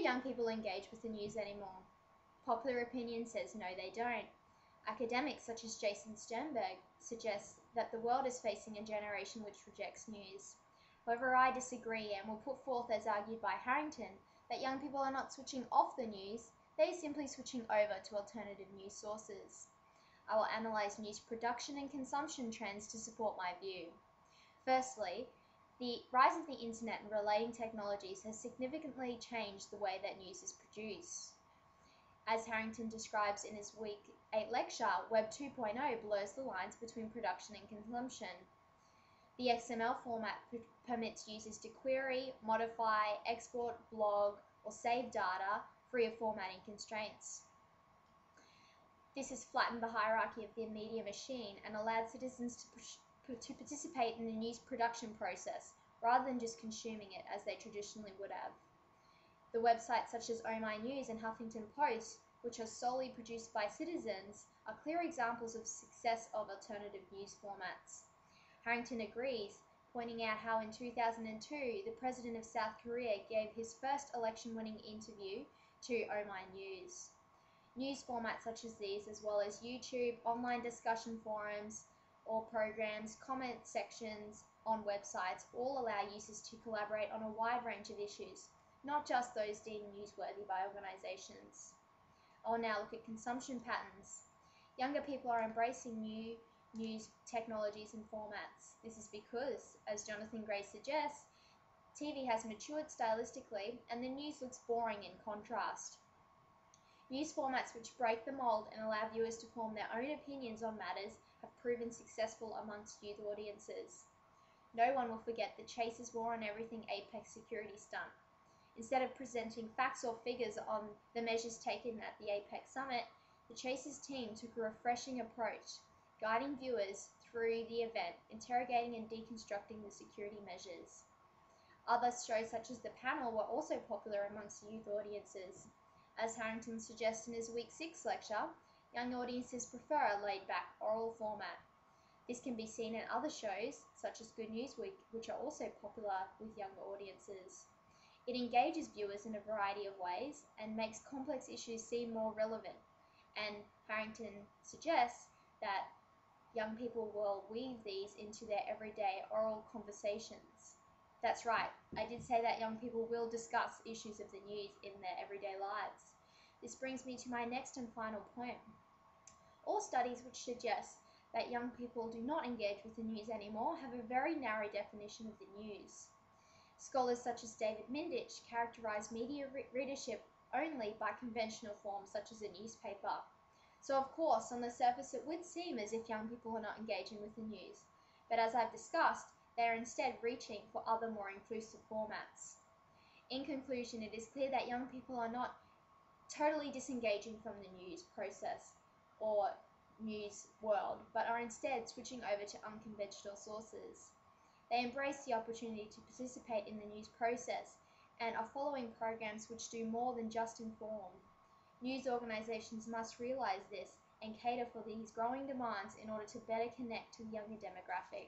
young people engage with the news anymore? Popular opinion says no, they don't. Academics such as Jason Sternberg suggest that the world is facing a generation which rejects news. However, I disagree and will put forth, as argued by Harrington, that young people are not switching off the news, they are simply switching over to alternative news sources. I will analyse news production and consumption trends to support my view. Firstly, the rise of the internet and relating technologies has significantly changed the way that news is produced. As Harrington describes in his Week 8 lecture, Web 2.0 blurs the lines between production and consumption. The XML format permits users to query, modify, export, blog, or save data free of formatting constraints. This has flattened the hierarchy of the media machine and allowed citizens to participate in the news production process rather than just consuming it as they traditionally would have. The websites such as Oh My News and Huffington Post, which are solely produced by citizens, are clear examples of success of alternative news formats. Harrington agrees, pointing out how in 2002 the president of South Korea gave his first election-winning interview to Oh My News. News formats such as these, as well as YouTube, online discussion forums or programs, comment sections on websites, all allow users to collaborate on a wide range of issues, not just those deemed newsworthy by organisations. I'll now look at consumption patterns. Younger people are embracing new news technologies and formats. This is because, as Jonathan Gray suggests, TV has matured stylistically and the news looks boring in contrast. News formats which break the mould and allow viewers to form their own opinions on matters have proven successful amongst youth audiences. No one will forget the Chase's War on Everything Apex security stunt. Instead of presenting facts or figures on the measures taken at the Apex Summit, the Chase's team took a refreshing approach, guiding viewers through the event, interrogating and deconstructing the security measures. Other shows such as The Panel were also popular amongst youth audiences. As Harrington suggests in his Week 6 lecture, young audiences prefer a laid-back oral format. This can be seen in other shows, such as Good News Week, which are also popular with younger audiences. It engages viewers in a variety of ways and makes complex issues seem more relevant, and Harrington suggests that young people will weave these into their everyday oral conversations. That's right, I did say that young people will discuss issues of the news in their everyday lives. This brings me to my next and final point. All studies which suggest that young people do not engage with the news anymore have a very narrow definition of the news. Scholars such as David Mindich characterize media readership only by conventional forms such as a newspaper. So of course, on the surface it would seem as if young people are not engaging with the news, but as I've discussed, they are instead reaching for other more inclusive formats. In conclusion, it is clear that young people are not totally disengaging from the news process or news world, but are instead switching over to unconventional sources. They embrace the opportunity to participate in the news process and are following programs which do more than just inform. News organisations must realise this and cater for these growing demands in order to better connect to the younger demographic.